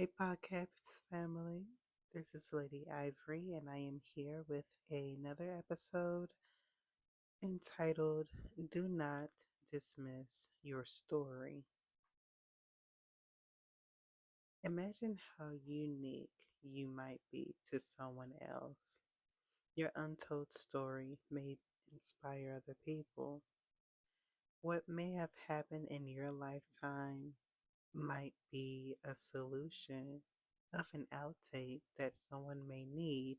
Hey, podcast family. This is Lady Ivory, and I am here with another episode entitled Do Not Dismiss Your Story. Imagine how unique you might be to someone else. Your untold story may inspire other people. What may have happened in your lifetime might be a solution of an outtake that someone may need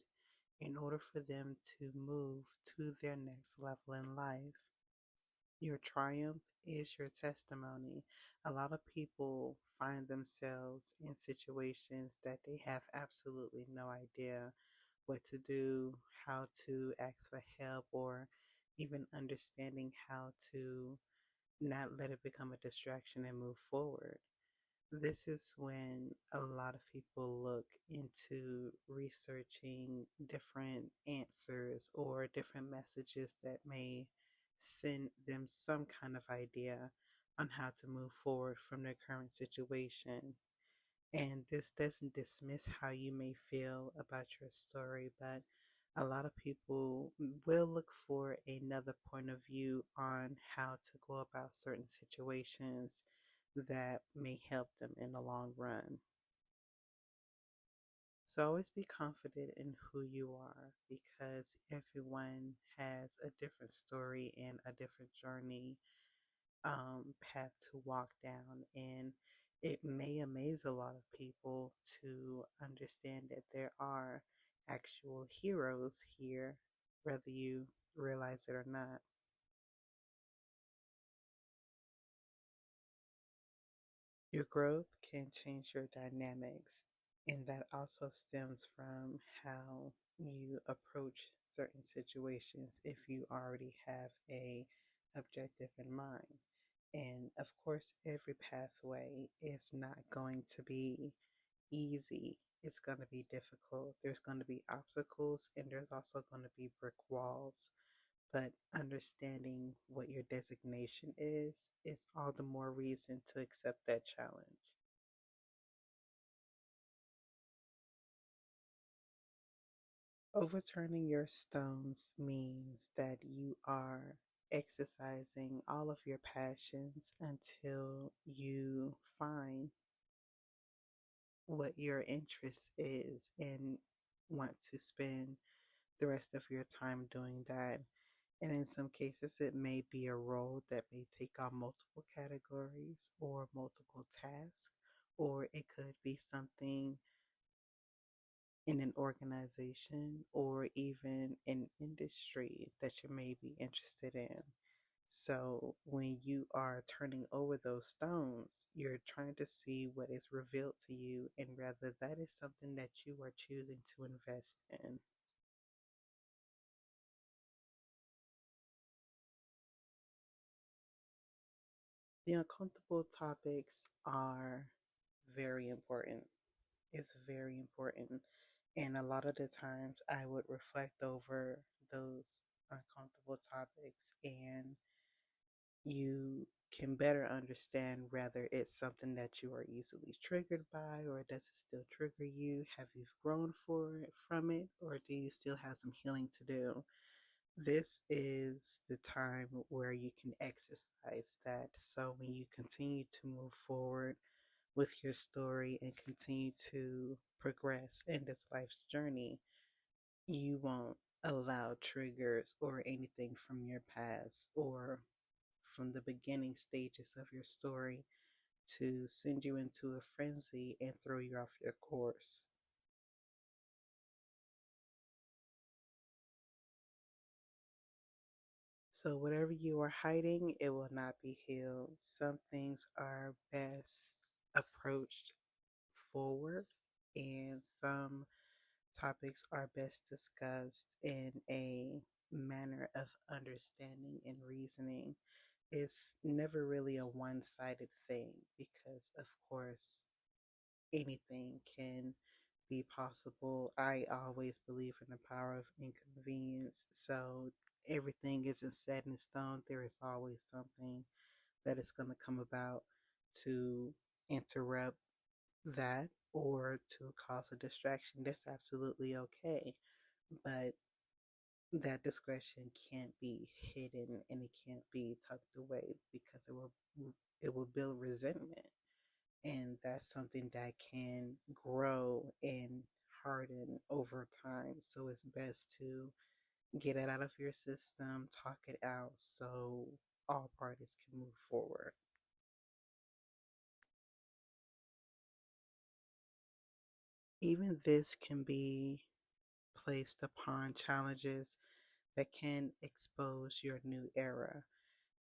in order for them to move to their next level in life. Your triumph is your testimony. A lot of people find themselves in situations that they have absolutely no idea what to do, how to ask for help, or even understanding how to not let it become a distraction and move forward. This is when a lot of people look into researching different answers or different messages that may send them some kind of idea on how to move forward from their current situation. And this doesn't dismiss how you may feel about your story, but a lot of people will look for another point of view on how to go about certain situations that may help them in the long run. So always be confident in who you are because everyone has a different story and a different journey path to walk down. And it may amaze a lot of people to understand that there are actual heroes here, whether you realize it or not. Your growth can change your dynamics, and that also stems from how you approach certain situations if you already have a objective in mind. And of course, every pathway is not going to be easy. It's going to be difficult. There's going to be obstacles, and there's also going to be brick walls. But understanding what your designation is all the more reason to accept that challenge. Overturning your stones means that you are exercising all of your passions until you find what your interest is and want to spend the rest of your time doing that. And in some cases, it may be a role that may take on multiple categories or multiple tasks, or it could be something in an organization or even an industry that you may be interested in. So when you are turning over those stones, you're trying to see what is revealed to you and whether that is something that you are choosing to invest in. The uncomfortable topics are very important. It's very important. And a lot of the times I would reflect over those uncomfortable topics and you can better understand whether it's something that you are easily triggered by or does it still trigger you? Have you grown from it or do you still have some healing to do? This is the time where you can exercise that. So when you continue to move forward with your story and continue to progress in this life's journey, you won't allow triggers or anything from your past or from the beginning stages of your story to send you into a frenzy and throw you off your course. So, whatever you are hiding, it will not be healed. Some things are best approached forward, and some topics are best discussed in a manner of understanding and reasoning. It's never really a one sided thing because, of course, anything can be possible. I always believe in the power of inconvenience. So everything isn't set in stone. There is always something that is going to come about to interrupt that. or to cause a distraction, that's absolutely okay. But that discretion can't be hidden and it can't be tucked away because it will build resentment, and that's something that can grow and harden over time. So it's best to get it out of your system, talk it out, so all parties can move forward. Even this can be placed upon challenges that can expose your new era.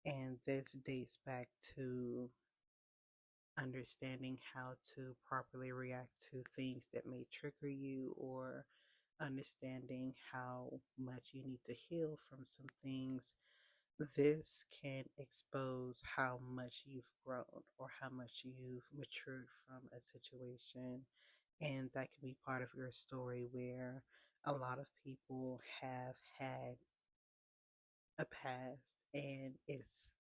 And this dates back to understanding how to properly react to things that may trigger you, or understanding how much you need to heal from some things. This can expose how much you've grown or how much you've matured from a situation. And that can be part of your story where a lot of people have had a past and it's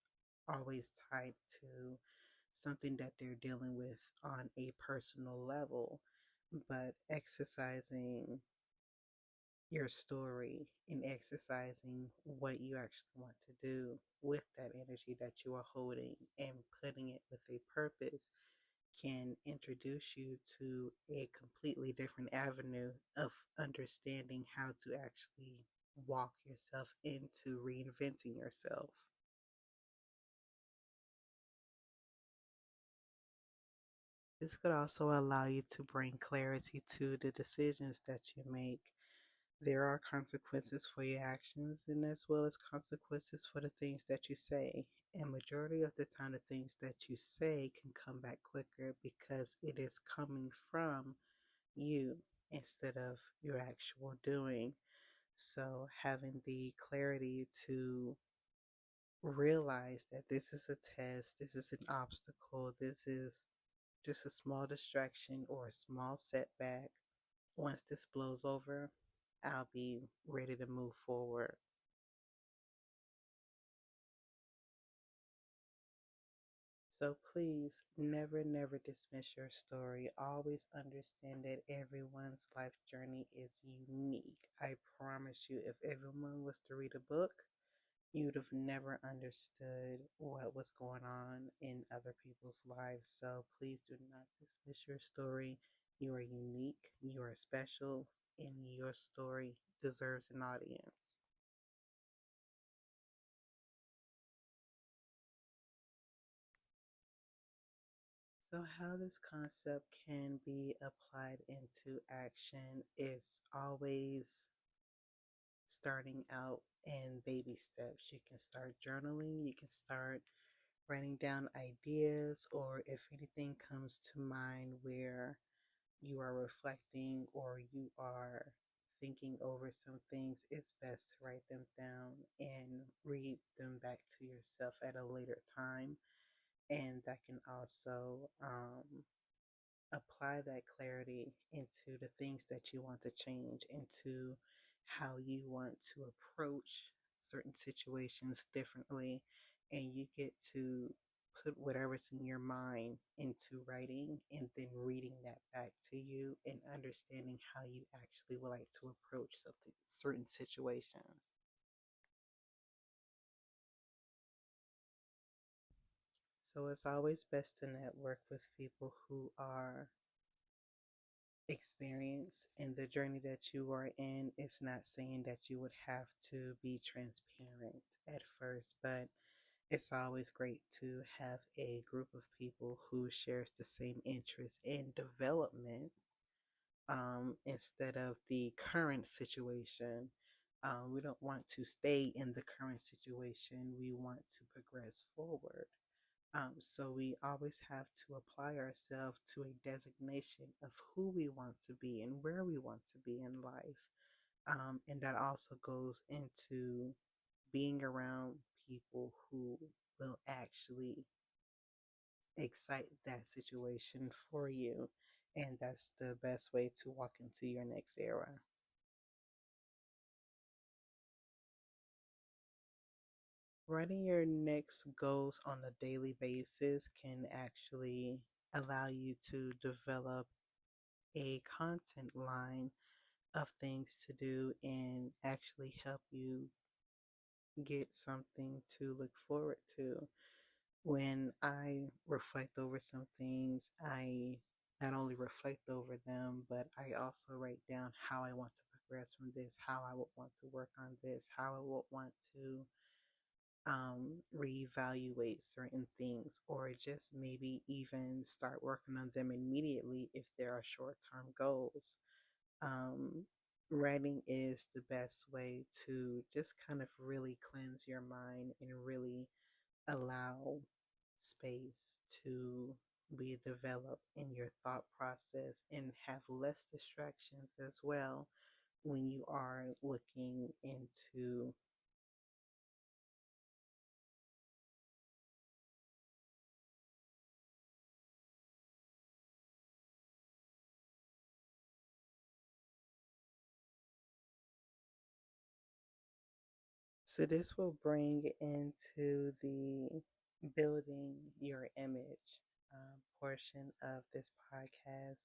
always tied to something that they're dealing with on a personal level. But exercising your story and exercising what you actually want to do with that energy that you are holding and putting it with a purpose can introduce you to a completely different avenue of understanding how to actually walk yourself into reinventing yourself. This could also allow you to bring clarity to the decisions that you make. There are consequences for your actions, and as well as consequences for the things that you say. And majority of the time, the things that you say can come back quicker because it is coming from you instead of your actual doing. So having the clarity to realize that this is a test, this is an obstacle, this is just a small distraction or a small setback. Once this blows over, I'll be ready to move forward. So please never, never dismiss your story. Always understand that everyone's life journey is unique. I promise you, if everyone was to read a book, you'd have never understood what was going on in other people's lives. So please do not dismiss your story. You are unique, you are special, and your story deserves an audience. So, how this concept can be applied into action is always starting out in baby steps. You can start journaling, you can start writing down ideas, or if anything comes to mind where you are reflecting or you are thinking over some things, it's best to write them down and read them back to yourself at a later time. And that can also apply that clarity into the things that you want to change, into how you want to approach certain situations differently. And you get to put whatever's in your mind into writing and then reading that back to you and understanding how you actually would like to approach something, certain situations. So it's always best to network with people who are experience and the journey that you are in. Is not saying that you would have to be transparent at first, but it's always great to have a group of people who shares the same interest in development, instead of the current situation. We don't want to stay in the current situation. We want to progress forward. So we always have to apply ourselves to a designation of who we want to be and where we want to be in life. And that also goes into being around people who will actually excite that situation for you. And that's the best way to walk into your next era. Writing your next goals on a daily basis can actually allow you to develop a content line of things to do and actually help you get something to look forward to. When I reflect over some things, I not only reflect over them, but I also write down how I want to progress from this, how I would want to work on this, how I would want to reevaluate certain things, or just maybe even start working on them immediately if there are short term goals. Um, Writing is the best way to just kind of really cleanse your mind and really allow space to be developed in your thought process and have less distractions as well when you are looking into. So this will bring into the building your image portion of this podcast.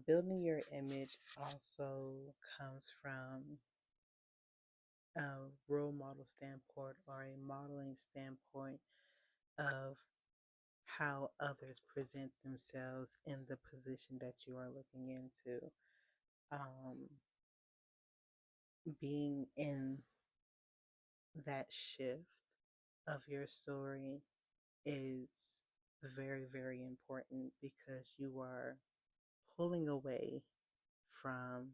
Building your image also comes from a role model standpoint or a modeling standpoint of how others present themselves in the position that you are looking into. Um, Being in that shift of your story is very, very important because you are pulling away from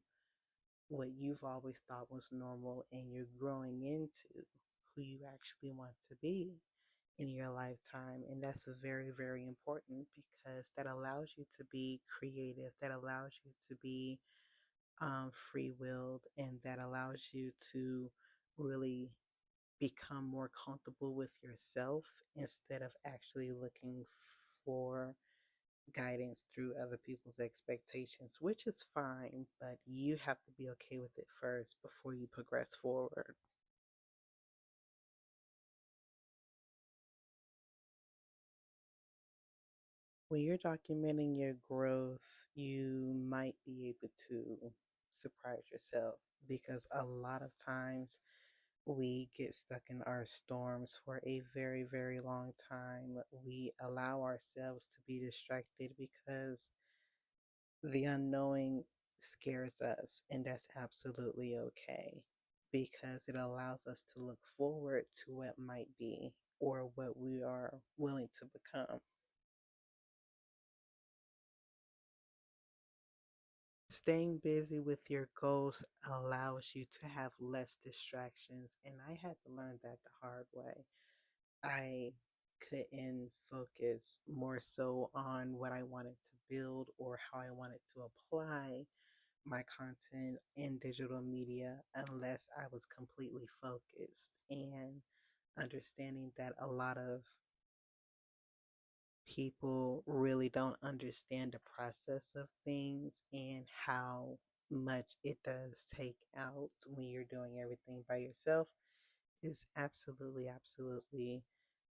what you've always thought was normal and you're growing into who you actually want to be in your lifetime. And that's very, very important because that allows you to be creative, that allows you to be free willed, and that allows you to really become more comfortable with yourself instead of actually looking for guidance through other people's expectations, which is fine, but you have to be okay with it first before you progress forward. When you're documenting your growth, you might be able to surprise yourself because a lot of times we get stuck in our storms for a very, very long time. We allow ourselves to be distracted because the unknowing scares us, and that's absolutely okay because it allows us to look forward to what might be or what we are willing to become. Staying busy with your goals allows you to have less distractions, and I had to learn that the hard way. I couldn't focus more so on what I wanted to build or how I wanted to apply my content in digital media unless I was completely focused and understanding that a lot of people really don't understand the process of things and how much it does take out when you're doing everything by yourself is absolutely, absolutely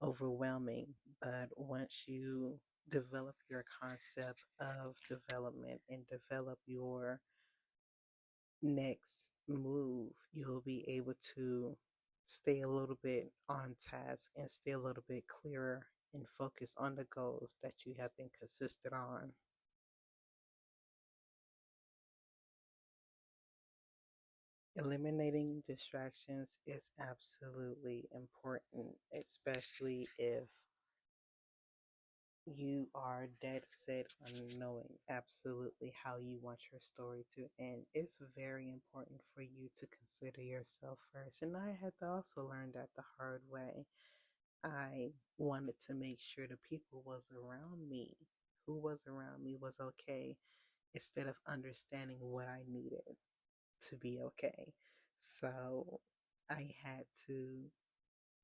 overwhelming. But once you develop your concept of development and develop your next move, you'll be able to stay a little bit on task and stay a little bit clearer and focus on the goals that you have been consistent on. Eliminating distractions is absolutely important, especially if you are dead set on knowing absolutely how you want your story to end. It's very important for you to consider yourself first. And I had to also learn that the hard way. I wanted to make sure the people was around me, who was around me was okay, instead of understanding what I needed to be okay. So I had to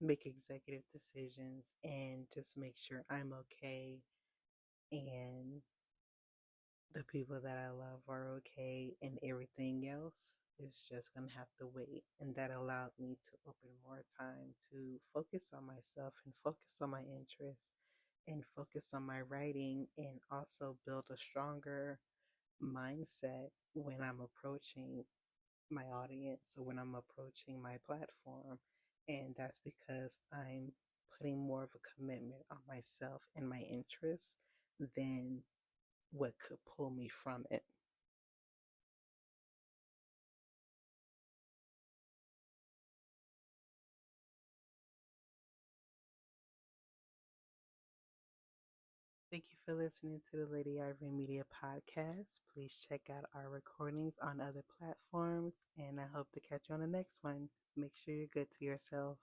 make executive decisions and just make sure I'm okay and the people that I love are okay, and everything else is just gonna have to wait. And that allowed me to open more time to focus on myself and focus on my interests and focus on my writing and also build a stronger mindset when I'm approaching my audience or when I'm approaching my platform. And that's because I'm putting more of a commitment on myself and my interests than what could pull me from it. Thank you for listening to the Lady Ivory Media podcast. Please check out our recordings on other platforms, and I hope to catch you on the next one. Make sure you're good to yourself.